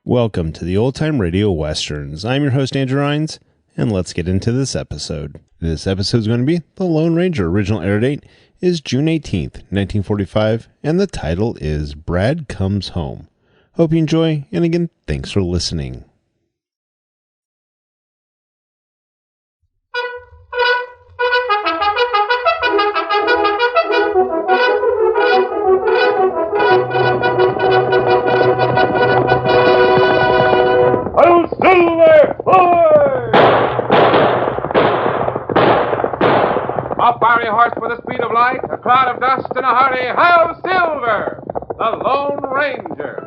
Welcome to the Old Time Radio Westerns. I'm your host, Andrew Rines, and let's get into this episode. This episode is going to be The Lone Ranger. Original air date is June 18th, 1945, and the title is Brad Comes Home. Hope you enjoy, and again, thanks for listening. A fiery horse with the speed of light, a cloud of dust, and a hearty Hail Silver, the Lone Ranger.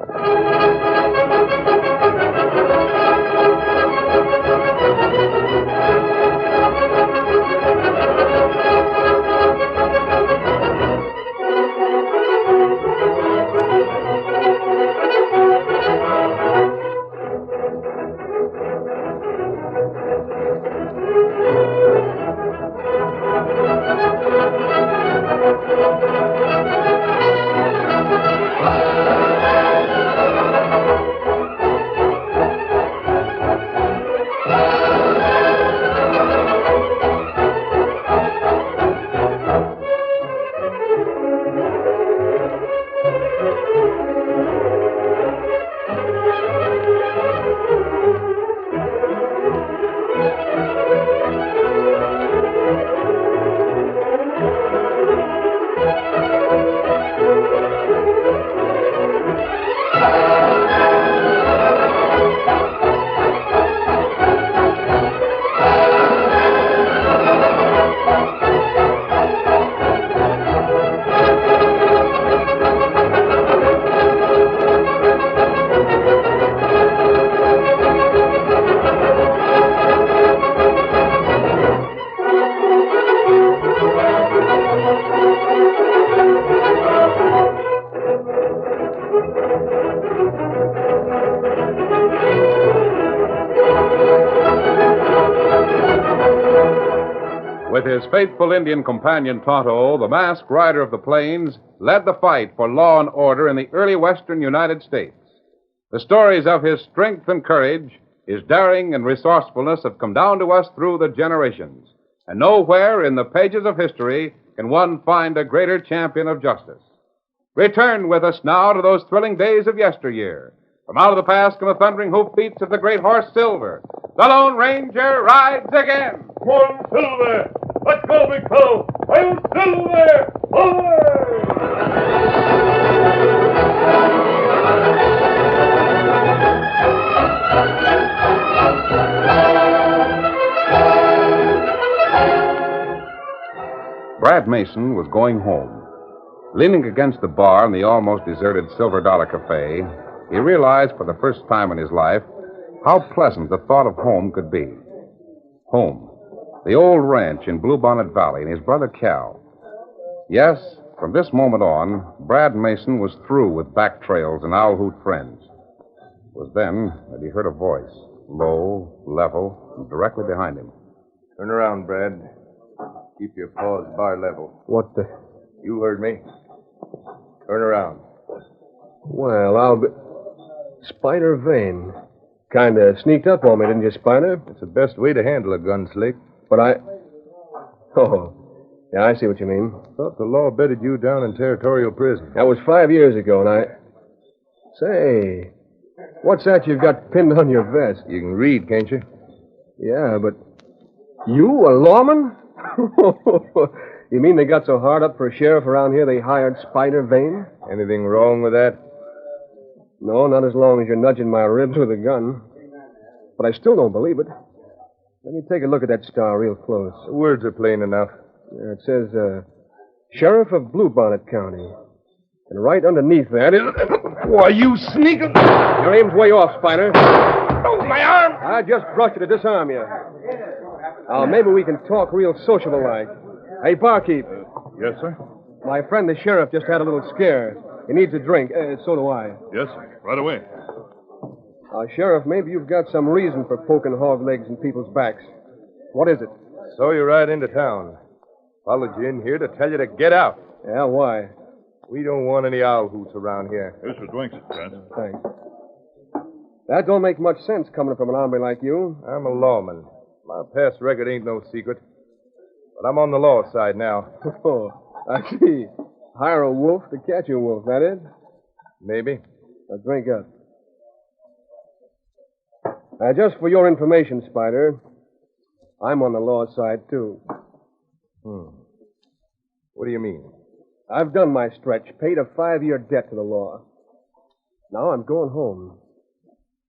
With his faithful Indian companion Tonto, the masked rider of the plains led the fight for law and order in the early western United States. The stories of his strength and courage, his daring and resourcefulness have come down to us through the generations. And nowhere in the pages of history can one find a greater champion of justice. Return with us now to those thrilling days of yesteryear. From out of the past come the thundering hoofbeats of the great horse Silver. The Lone Ranger rides again. Come on, Silver! Let's go, big fellow! I'm Silver! Away! Brad Mason was going home. Leaning against the bar in the almost deserted Silver Dollar Cafe, he realized for the first time in his life how pleasant the thought of home could be. Home. The old ranch in Bluebonnet Valley and his brother Cal. Yes, from this moment on, Brad Mason was through with back trails and owl hoot friends. It was then that he heard a voice, low, level, and directly behind him. Turn around, Brad. Keep your paws bar level. What the... You heard me. Turn around. Well, I'll be... Spider Vane. Kind of sneaked up on me, didn't you, Spider? It's the best way to handle a gun, Slick. But I... Oh, yeah, I see what you mean. Thought the law bedded you down in territorial prison. That was 5 years ago, and I... Say, what's that you've got pinned on your vest? You can read, can't you? Yeah, but... You, a lawman? You mean they got so hard up for a sheriff around here they hired Spider Vane? Anything wrong with that? No, not as long as you're nudging my ribs with a gun. But I still don't believe it. Let me take a look at that star real close. The words are plain enough. There it says, Sheriff of Bluebonnet County. And right underneath that is... Why, you sneaking... Your aim's way off, Spider. Oh, my arm! I just brought you to disarm you. Now, maybe we can talk real sociable-like. Hey, barkeep. Yes, sir? My friend the sheriff just had a little scare. He needs a drink. So do I. Yes, sir. Right away. Sheriff, maybe you've got some reason for poking hog legs in people's backs. What is it? So you ride into town. Followed you in here to tell you to get out. Yeah, why? We don't want any owl hoots around here. This was Dwink's, Trent. Thanks. That don't make much sense coming from an hombre like you. I'm a lawman. My past record ain't no secret. But I'm on the law side now. Oh, I see. Hire a wolf to catch a wolf, that it? Maybe. Now drink up. Just for your information, Spider, I'm on the law side, too. What do you mean? I've done my stretch, paid a 5-year debt to the law. Now I'm going home.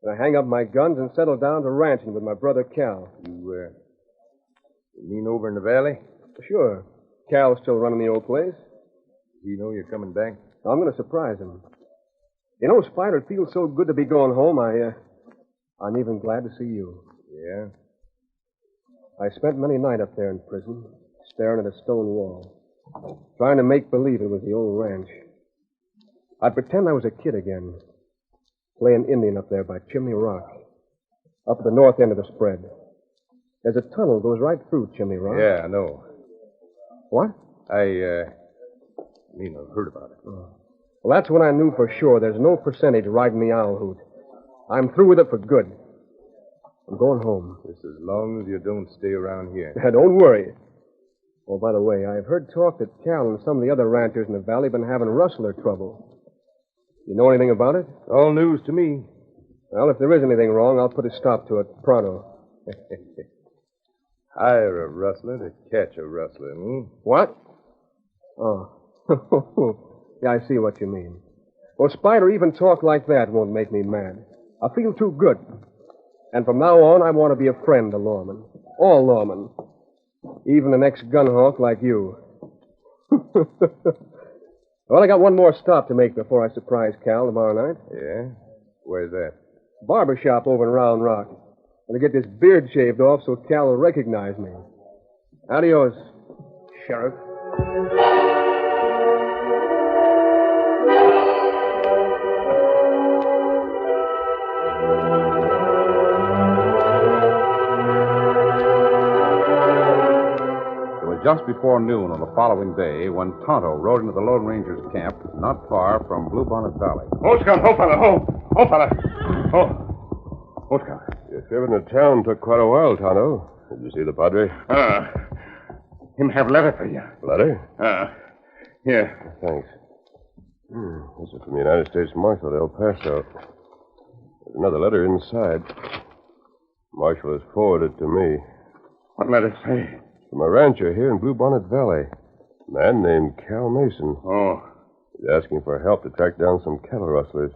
And I hang up my guns and settle down to ranching with my brother Cal. You mean over in the valley? Sure. Cal's still running the old place. Do you know you're coming back? I'm going to surprise him. You know, Spider, it feels so good to be going home, I'm even glad to see you. Yeah? I spent many nights up there in prison, staring at a stone wall, trying to make believe it was the old ranch. I'd pretend I was a kid again, playing Indian up there by Chimney Rock, up at the north end of the spread. There's a tunnel goes right through Chimney Rock. Yeah, I know. What? I've heard about it. Oh. Well, that's when I knew for sure there's no percentage riding the owl hoot. I'm through with it for good. I'm going home. Just as long as you don't stay around here. Don't worry. Oh, by the way, I've heard talk that Cal and some of the other ranchers in the valley have been having rustler trouble. You know anything about it? All news to me. Well, if there is anything wrong, I'll put a stop to it pronto. Hire a rustler to catch a rustler, What? Oh. Yeah, I see what you mean. Well, Spider, even talk like that won't make me mad. I feel too good. And from now on, I want to be a friend to lawmen. All lawmen. Even an ex-gun hawk like you. Well, I got one more stop to make before I surprise Cal tomorrow night. Yeah? Where's that? Barber shop over in Round Rock. I'm going to get this beard shaved off so Cal will recognize me. Adios, Sheriff. Just before noon on the following day, when Tonto rode into the Lone Ranger's camp, not far from Bluebonnet Valley. Hold, Scout. Hold, fella. Hold, fella. Hold, Scout. Your trip into town took quite a while, Tonto. Did you see the Padre? Him have letter for you. Letter? Here. Thanks. This is from the United States Marshal at El Paso. There's another letter inside. Marshal has forwarded to me. What letter say? From a rancher here in Bluebonnet Valley. A man named Cal Mason. Oh. He's asking for help to track down some cattle rustlers.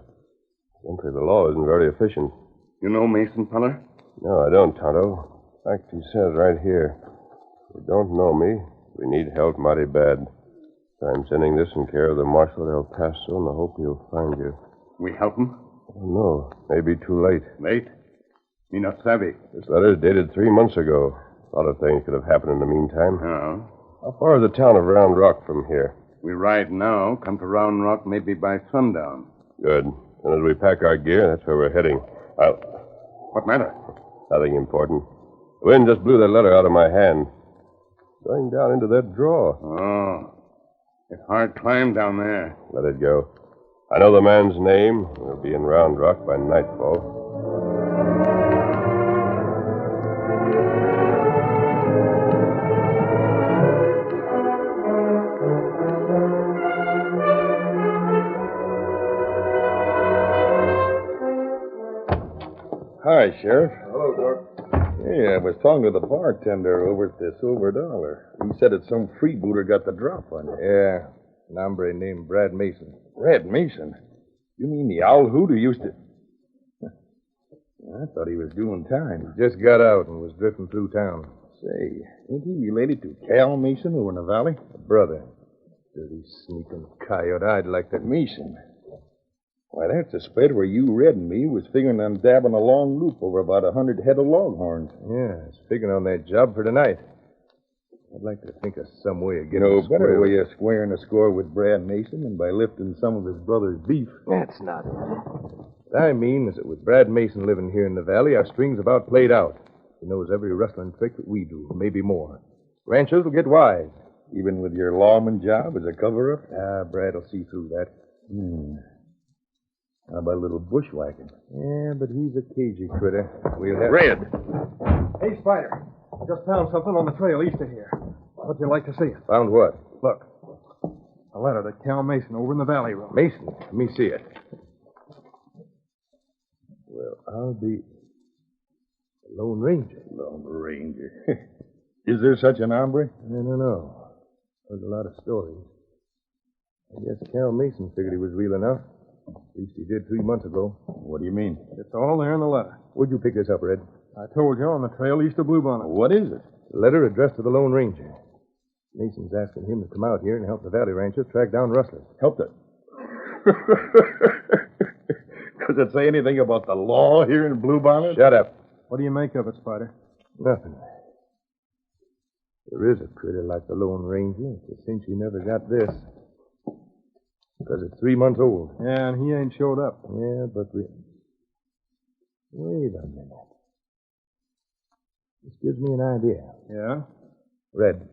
Simply, the law isn't very efficient. You know Mason, fella? No, I don't, Tonto. In fact, he says right here, you don't know me. We need help mighty bad. I'm sending this in care of the marshal at El Paso, and I hope he'll find you. We help him? Oh, no, maybe too late. Late? Me not savvy. This letter's dated 3 months ago. A lot of things could have happened in the meantime. Oh. How far is the town of Round Rock from here? We ride now. Come to Round Rock maybe by sundown. Good. As soon as we pack our gear, that's where we're heading. What matter? Nothing important. The wind just blew that letter out of my hand. Going down into that drawer. Oh. It's hard climb down there. Let it go. I know the man's name. We'll be in Round Rock by nightfall. Hi, Sheriff. Hello, Doc. Hey, I was talking to the bartender over at the Silver Dollar. He said that some freebooter got the drop on you. Yeah, an hombre named Brad Mason. Brad Mason? You mean the owl hoot who used to... I thought he was doing time. Just got out and was drifting through town. Say, ain't he related to Cal Mason over in the valley? A brother. Dirty, sneaking coyote. I'd like to... Mason? Why, that's the spread where you, Red, and me was figuring on dabbing a long loop over about 100 head of longhorns. Yeah, I was figuring on that job for tonight. I'd like to think of some way of getting No the better square. way of squaring a score with Brad Mason than by lifting some of his brother's beef. That's not it. What I mean is that with Brad Mason living here in the valley, our string's about played out. He knows every rustling trick that we do, maybe more. Ranchers will get wise. Even with your lawman job as a cover-up? Brad will see through that. How about a little bushwhacking? Yeah, but he's a cagey critter. We'll have... Red. Hey, Spider. I just found something on the trail east of here. Would you like to see it? Found what? Look. A letter that Cal Mason over in the valley wrote. Mason. Let me see it. Well, I'll be... the Lone Ranger. Lone Ranger. Is there such an hombre? I don't know. There's a lot of stories. I guess Cal Mason figured he was real enough. At least he did 3 months ago. What do you mean? It's all there in the letter. Where'd you pick this up, Red? I told you on the trail east of Bluebonnet. What is it? A letter addressed to the Lone Ranger. Mason's asking him to come out here and help the Valley Ranchers track down rustlers. Help it. Does it say anything about the law here in Bluebonnet? Shut up. What do you make of it, Spider? Nothing. There is a critter like the Lone Ranger. It's a cinch he never got this. Because it's 3 months old. Yeah, and he ain't showed up. Yeah, but we... Wait a minute. This gives me an idea. Yeah? Red.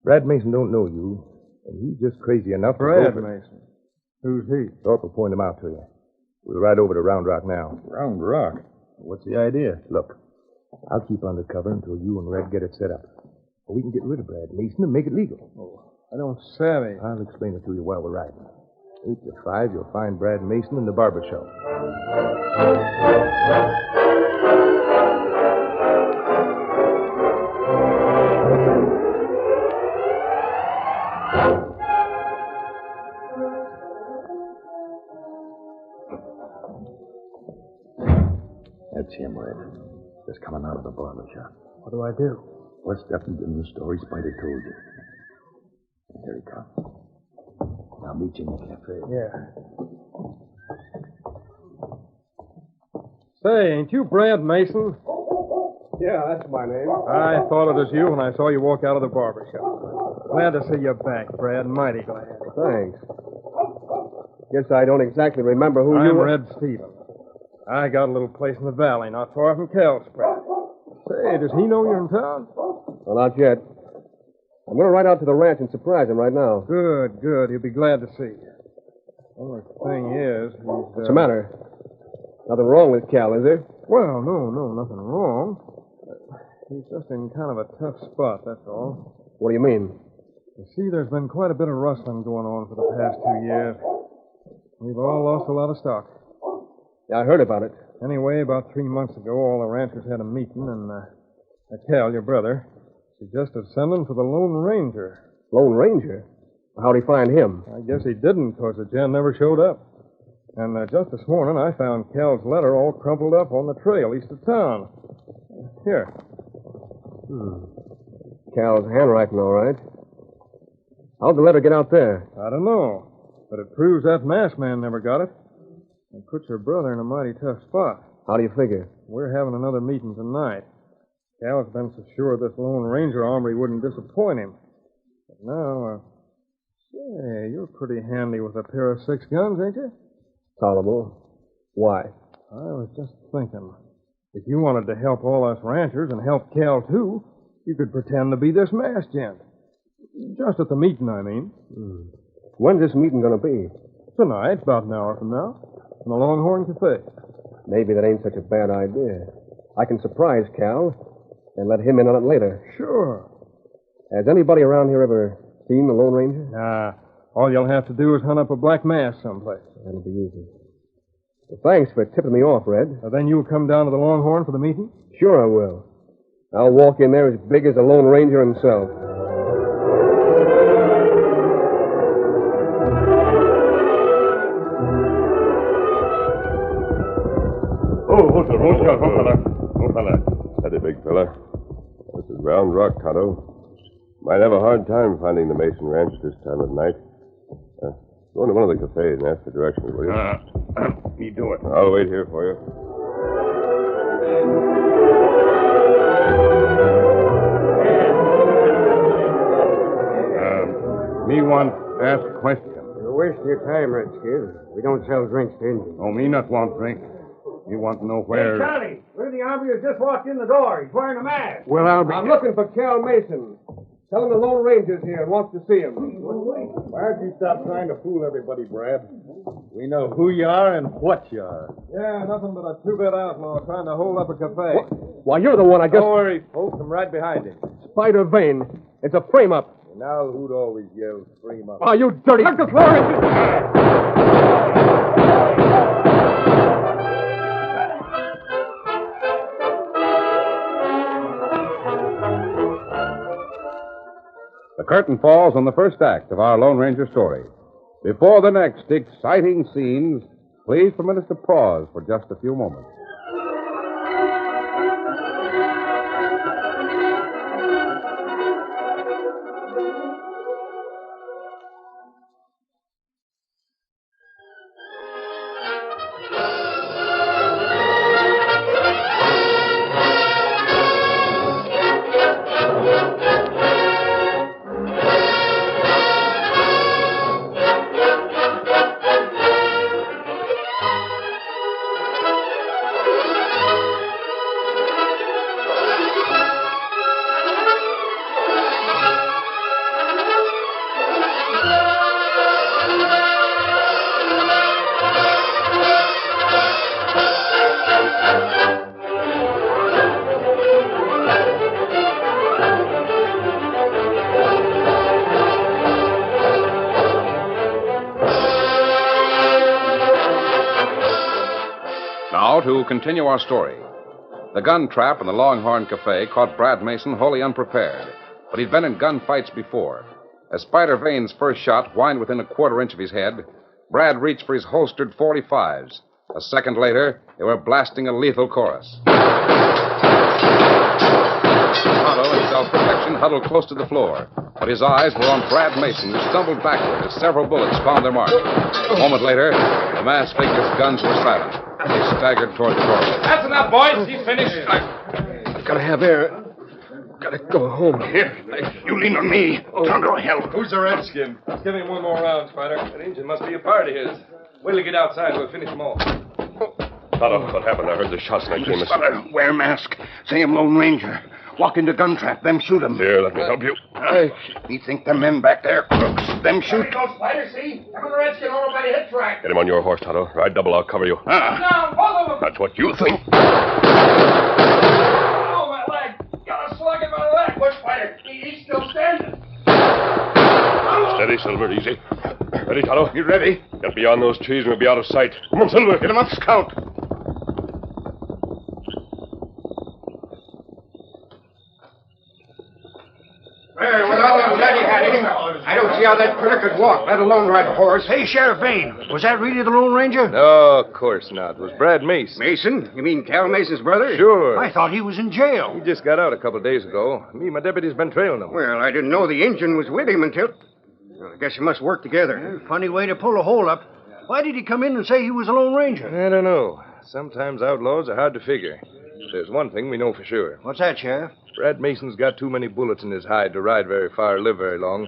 Brad Mason don't know you, and he's just crazy enough to Brad go... Mason. Who's he? Thorpe will point him out to you. We'll ride over to Round Rock now. Round Rock. What's the idea? Look, I'll keep undercover until you and Red get it set up. We can get rid of Brad Mason and make it legal. Oh, I don't savvy. I'll explain it to you while we're riding. 8 to 5, you'll find Brad Mason in the barber shop. That's him, Red. Just coming out of the barber shop. What do I do? What's that in the story Spider told you? Here he comes. I'll meet you in the cafe. Yeah. Say, ain't you Brad Mason? Yeah, that's my name. I thought it was you when I saw you walk out of the barber shop. Glad to see you back, Brad. Mighty glad. Thanks. Guess I don't exactly remember who you I'm were. Red Stevens. I got a little place in the valley, not far from Kelspratt. Say, does he know you're in town? Well, not yet. I'm going to ride out to the ranch and surprise him right now. Good, good. He'll be glad to see you. Only thing is, he's... What's the matter? Nothing wrong with Cal, is there? Well, no, nothing wrong. He's just in kind of a tough spot, that's all. What do you mean? You see, there's been quite a bit of rustling going on for the past 2 years. We've all lost a lot of stock. Yeah, I heard about it. Anyway, about 3 months ago, all the ranchers had a meeting, and Cal, your brother, suggested sending for the Lone Ranger. Lone Ranger? How'd he find him? I guess he didn't, because the gen never showed up. And just this morning, I found Cal's letter all crumpled up on the trail east of town. Here. Cal's handwriting, all right. How'd the letter get out there? I don't know, but it proves that masked man never got it. It puts your brother in a mighty tough spot. How do you figure? We're having another meeting tonight. Cal's been so sure this Lone Ranger hombre wouldn't disappoint him. But now, say, you're pretty handy with a pair of 6 guns, ain't you? Tolerable. Why? I was just thinking, if you wanted to help all us ranchers and help Cal, too, you could pretend to be this masked gent. Just at the meeting, I mean. When's this meeting going to be? Tonight, about an hour from now, in the Longhorn Cafe. Maybe that ain't such a bad idea. I can surprise Cal and let him in on it later. Sure. Has anybody around here ever seen the Lone Ranger? Nah, all you'll have to do is hunt up a black mask someplace. That'll be easy. Well, thanks for tipping me off, Red. Then you'll come down to the Longhorn for the meeting? Sure I will. I'll walk in there as big as the Lone Ranger himself. Hold fella. Steady, big fella. This is Round Rock, Tonto. Might have a hard time finding the Mason Ranch this time of night. Go into one of the cafes and ask for directions, will you? Me do it. I'll wait here for you. Me want ask question. You're wasting your time, Redskin. We don't sell drinks to Indians. Oh, me not want drink. Me want to know where... Charlie, where's the hombre who just walked in the door? He's wearing a mask. Well, I'm looking for Cal Mason. Tell him the Lone Ranger's here and wants to see him. Why don't you stop trying to fool everybody, Brad? We know who you are and what you are. Yeah, nothing but a two-bit outlaw trying to hold up a cafe. Why, you're the one, I guess. Don't worry, folks. I'm right behind him. Spider Vane. It's a frame-up. And now who'd always yell, frame up? Oh, you dirty... Look the floor! The curtain falls on the first act of our Lone Ranger story. Before the next exciting scenes, please permit us to pause for just a few moments. Now, to continue our story. The gun trap in the Longhorn Cafe caught Brad Mason wholly unprepared, but he'd been in gunfights before. As Spider Vane's first shot whined within a quarter-inch of his head, Brad reached for his holstered .45s. A second later, they were blasting a lethal chorus. Tonto, in self-protection, huddled close to the floor, but his eyes were on Brad Mason, who stumbled backward as several bullets found their mark. A moment later, the masked figure's guns were silent. They staggered toward the doorway. That's enough, boys. He's finished. I've got to have air. Got to go home. Here, you lean on me. Tonto, help. Who's the redskin? Let's give him one more round, Spider. That engine must be a part of his. Wait till you get outside. We'll finish him off. Tonto, what happened? I heard the shots and I came. Spider, wear mask. Say him Lone Ranger. Walk into gun trap. Them shoot him. Here, let me help you. We think the men back there crooks. Them shoot. There you go, Spider, see? Come on, the redskin over by the head track. Get him on your horse, Tonto. Ride double, I'll cover you. Down, both of them. That's what you think. Oh, my leg. Got a slug in my leg. Where's Spider? He's still standing. Steady, Silver, easy. Ready, Tonto? You ready? Get beyond those trees and we'll be out of sight. Come on, Silver. Get him up, Scout. Well, with all I'm glad you had him. I don't see how that critter could walk, let alone ride a horse. Hey, Sheriff Vane, was that really the Lone Ranger? No, of course not. It was Brad Mason. Mason? You mean Cal Mason's brother? Sure. I thought he was in jail. He just got out a couple of days ago. Me and my deputy's been trailing him. Well, I didn't know the engine was with him until... Well, I guess you must work together. Funny way to pull a hole-up. Why did he come in and say he was a Lone Ranger? I don't know. Sometimes outlaws are hard to figure. There's one thing we know for sure. What's that, Sheriff? Brad Mason's got too many bullets in his hide to ride very far or live very long.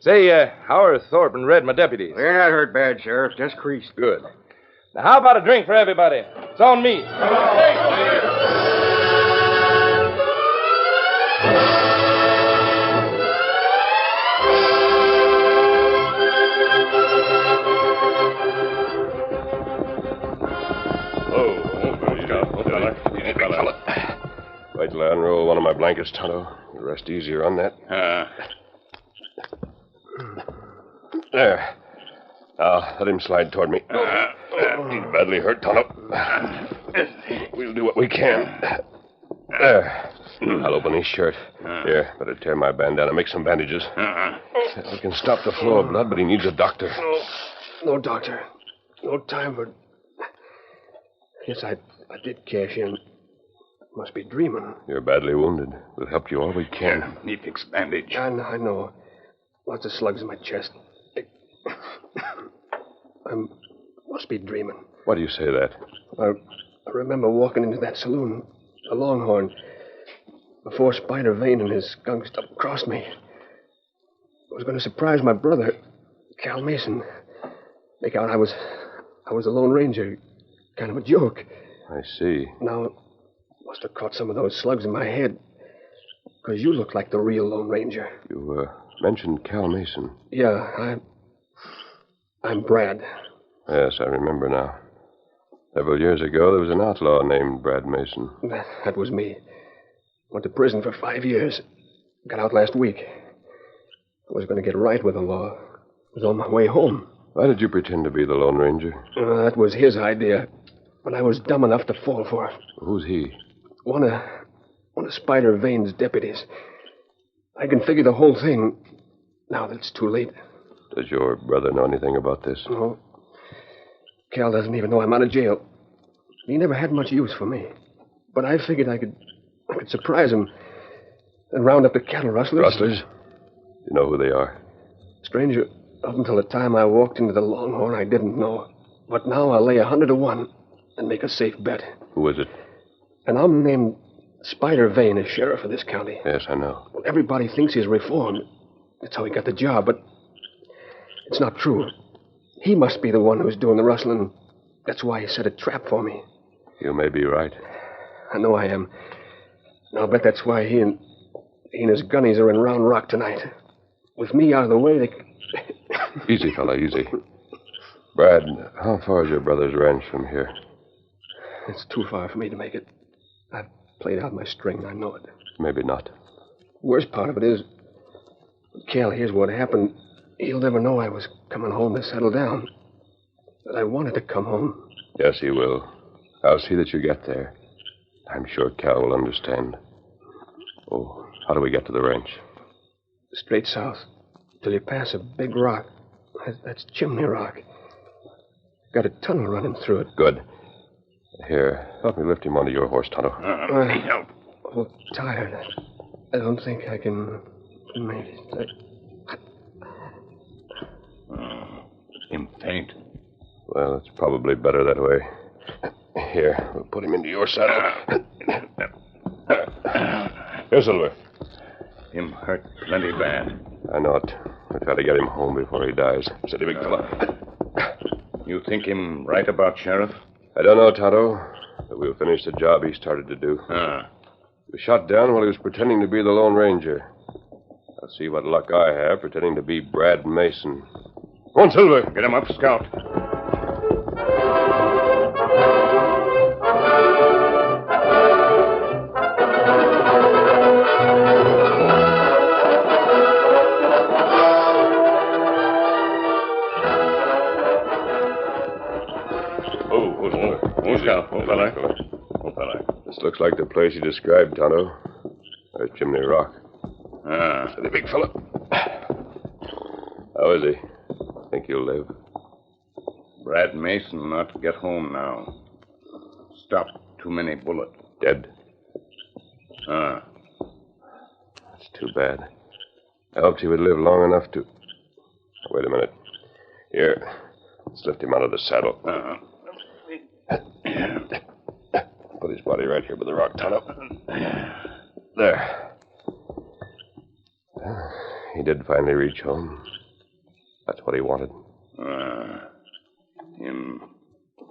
Say, how are Thorpe and Red, my deputies? They're not hurt bad, Sheriff. Just creased. Good. Now, how about a drink for everybody? It's on me. Wait till I unroll one of my blankets, Tonto. You rest easier on that. There. Now, let him slide toward me. He's badly hurt, Tonto. We'll do what we can. There. I'll open his shirt. Here, better tear my bandana. Make some bandages. We can stop the flow of blood, but he needs a doctor. No, doctor. No time for... Yes, I did cash in. Must be dreaming. You're badly wounded. We'll help you all we can. Need fix bandage. I know. Lots of slugs in my chest. I must be dreaming. Why do you say that? I remember walking into that saloon, the Longhorn, before Spider Vane and his skunk stuff crossed me. I was going to surprise my brother, Cal Mason. Make out I was a Lone Ranger. Kind of a joke. I see. Now, must have caught some of those slugs in my head. Because you look like the real Lone Ranger. You, mentioned Cal Mason. Yeah, I'm Brad. Yes, I remember now. Several years ago, there was an outlaw named Brad Mason. That was me. Went to prison for 5 years. Got out last week. I was going to get right with the law. I was on my way home. Why did you pretend to be the Lone Ranger? That was his idea. But I was dumb enough to fall for it. Who's he? One of Spider Vane's deputies. I can figure the whole thing now that it's too late. Does your brother know anything about this? No. Cal doesn't even know I'm out of jail. He never had much use for me. But I figured I could surprise him and round up the cattle rustlers. Rustlers? You know who they are? Stranger, up until the time I walked into the Longhorn, I didn't know. But now I'll lay 100 to 1 and make a safe bet. Who is it? An hombre named Spider Vane is sheriff of this county. Yes, I know. Well, everybody thinks he's reformed. That's how he got the job, but it's not true. He must be the one who's doing the rustling. That's why he set a trap for me. You may be right. I know I am. And I'll bet that's why he and his gunnies are in Round Rock tonight. With me out of the way, they... Easy, fella, easy. Brad, how far is your brother's ranch from here? It's too far for me to make it. I've played out my string, I know it. Maybe not. Worst part of it is, when Cal hears what happened, he'll never know I was coming home to settle down. That I wanted to come home. Yes, he will. I'll see that you get there. I'm sure Cal will understand. Oh, how do we get to the ranch? Straight south, till you pass a big rock. That's Chimney Rock. Got a tunnel running through it. Good. Here, help me lift him onto your horse, Tonto. I'm tired. I don't think I can make it. Him faint. Well, it's probably better that way. Here, we'll put him into your saddle. Here, Silver. Him hurt plenty bad. I know it. We'll try to get him home before he dies. Steady, big fella. You think him right about Sheriff? I don't know, Tonto, but we'll finish the job he started to do. He was shot down while he was pretending to be the Lone Ranger. I'll see what luck I have pretending to be Brad Mason. Come on, Silver. Get him up, Scout. This looks like the place you described, Tonto. There's Chimney Rock. Steady, big fella. How is he? Think he'll live? Brad Mason not get home now. Stopped too many bullets. Dead? That's too bad. I hoped he would live long enough to... Wait a minute. Here. Let's lift him out of the saddle. Put his body right here by the rock, Tonto. There. He did finally reach home. That's what he wanted. Him...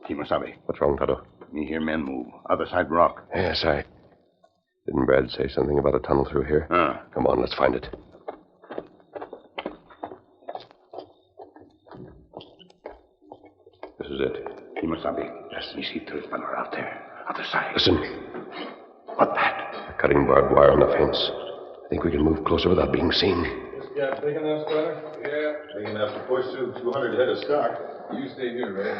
Kimasabi. What's wrong, Tonto? Me hear men move. Other side rock. Yes, Didn't Brad say something about a tunnel through here? Come on, let's find it. This is it. Kimasabi. Yes. We see three men out there. Other side. Listen. What that? They're cutting barbed wire on the fence. I think we can move closer without being seen. This guy big enough, Spider? Yeah. Big enough to push through 200 head of stock. You stay here, Red.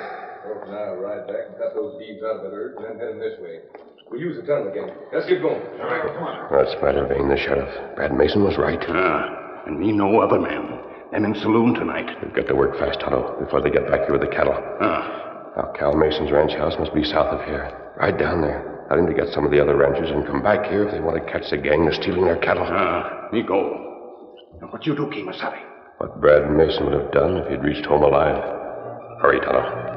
Wolf and I will ride back and cut those deeds out of the herd, and then head them this way. We'll use the tunnel again. Let's get going. All right, come on. That's Spider Vane, the sheriff. Brad Mason was right. And me no other man. Them in saloon tonight. We've got to work fast, Tonto, before they get back here with the cattle. Now, Cal Mason's ranch house must be south of here. Ride down there. Tell him to get some of the other ranchers and come back here if they want to catch the gang that's stealing their cattle. Me go. Now, what you do, Kimasabi? What Brad Mason would have done if he'd reached home alive. Hurry, Tonto.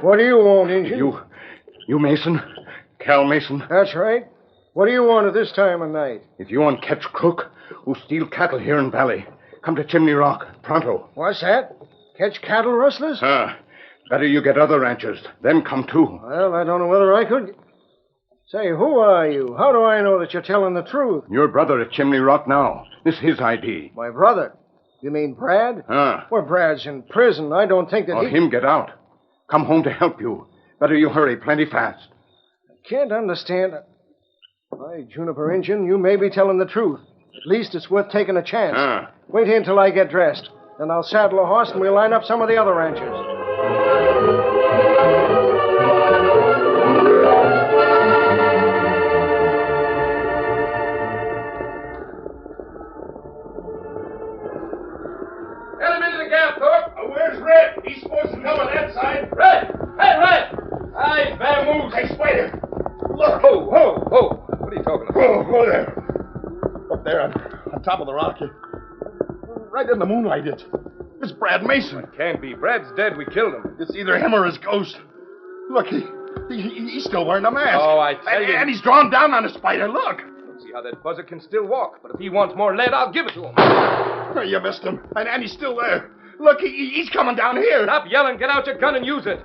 What do you want, Injun? You Mason? Cal Mason. That's right. What do you want at this time of night? If you want to catch crook who steal cattle here in Valley, come to Chimney Rock, pronto. What's that? Catch cattle rustlers? Better you get other ranchers, then come too. Well, I don't know whether I could. Say, who are you? How do I know that you're telling the truth? Your brother at Chimney Rock now. This is his ID. My brother? You mean Brad? Well, Brad's in prison. I don't think that him get out. Come home to help you. Better you hurry plenty fast. I can't understand. Why, Juniper Injun, you may be telling the truth. At least it's worth taking a chance. Wait here until I get dressed. Then I'll saddle a horse and we'll line up some of the other ranchers. Where's Red? He's supposed to come on that side. Red! Hey, Red! Hey, bad moves. Hey, Spider! Look! Whoa! What are you talking about? Go there. Up there on top of the rock. Right in the moonlight. It's Brad Mason. It can't be. Brad's dead. We killed him. It's either him or his ghost. Look, he's still wearing a mask. Oh, I tell you. And he's drawn down on a spider. Look. See how that buzzard can still walk. But if he wants more lead, I'll give it to him. You missed him. And he's still there. Look, he's coming down here. Stop yelling. Get out your gun and use it.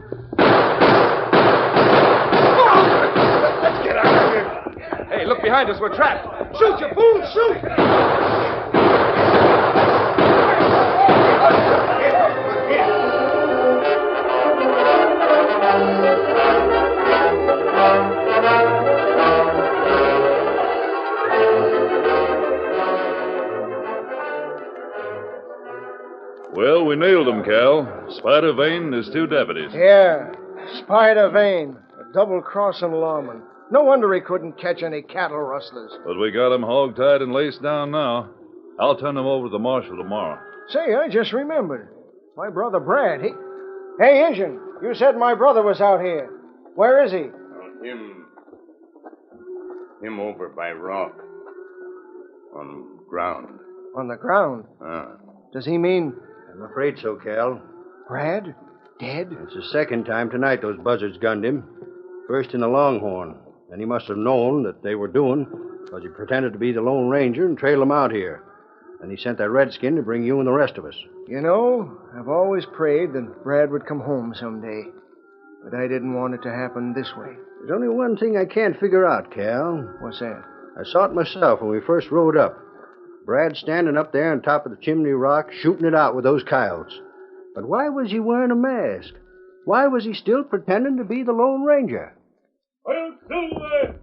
Let's get out of here. Hey, look behind us. We're trapped. Shoot, you fool. Shoot. Well, we nailed him, Cal. Spider Vane and his two deputies. Yeah, Spider Vane, a double-crossing lawman. No wonder he couldn't catch any cattle rustlers. But we got him hog-tied and laced down now. I'll turn him over to the marshal tomorrow. Say, I just remembered. My brother Brad, Hey, Injun, you said my brother was out here. Where is he? Him over by rock. On ground. On the ground? Does he mean... I'm afraid so, Cal. Brad? Dead? It's the second time tonight those buzzards gunned him. First in the Longhorn. Then he must have known that they were doing, because he pretended to be the Lone Ranger and trailed them out here. Then he sent that redskin to bring you and the rest of us. You know, I've always prayed that Brad would come home someday. But I didn't want it to happen this way. There's only one thing I can't figure out, Cal. What's that? I saw it myself when we first rode up. Brad standing up there on top of the Chimney Rock, shooting it out with those coyotes. But why was he wearing a mask? Why was he still pretending to be the Lone Ranger? I'll Silver!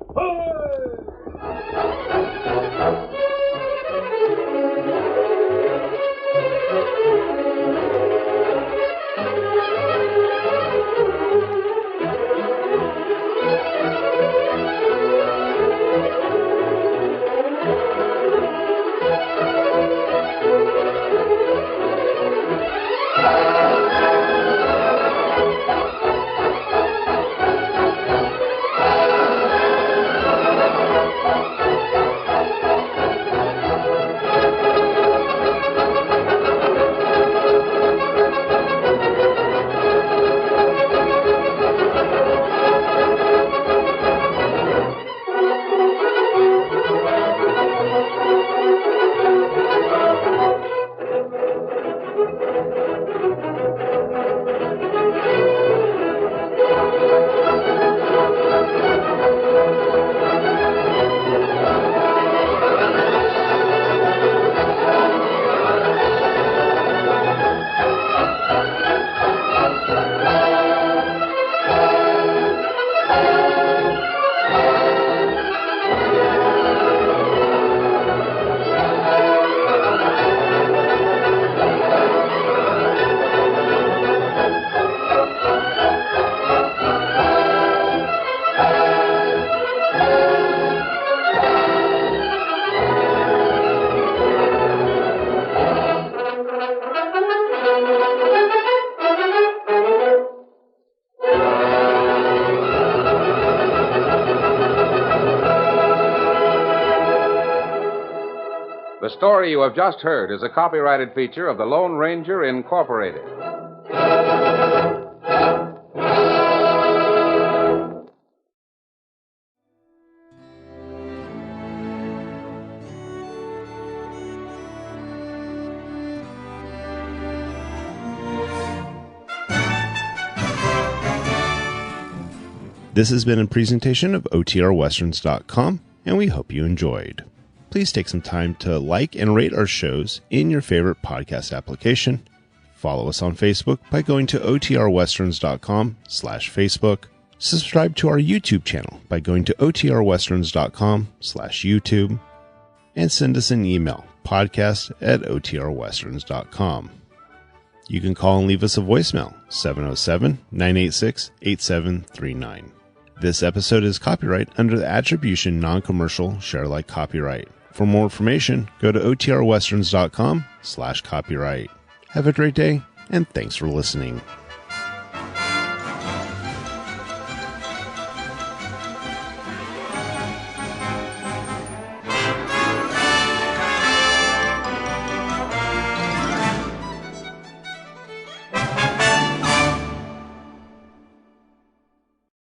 The story you have just heard is a copyrighted feature of the Lone Ranger Incorporated. This has been a presentation of OTRWesterns.com, and we hope you enjoyed. Please take some time to like and rate our shows in your favorite podcast application. Follow us on Facebook by going to OTRWesterns.com/Facebook. Subscribe to our YouTube channel by going to OTRWesterns.com/YouTube. And send us an email, podcast@OTRWesterns.com. You can call and leave us a voicemail, 707-986-8739. This episode is copyright under the Attribution Non-Commercial Share Alike Copyright. For more information, go to OTRWesterns.com/copyright. Have a great day, and thanks for listening.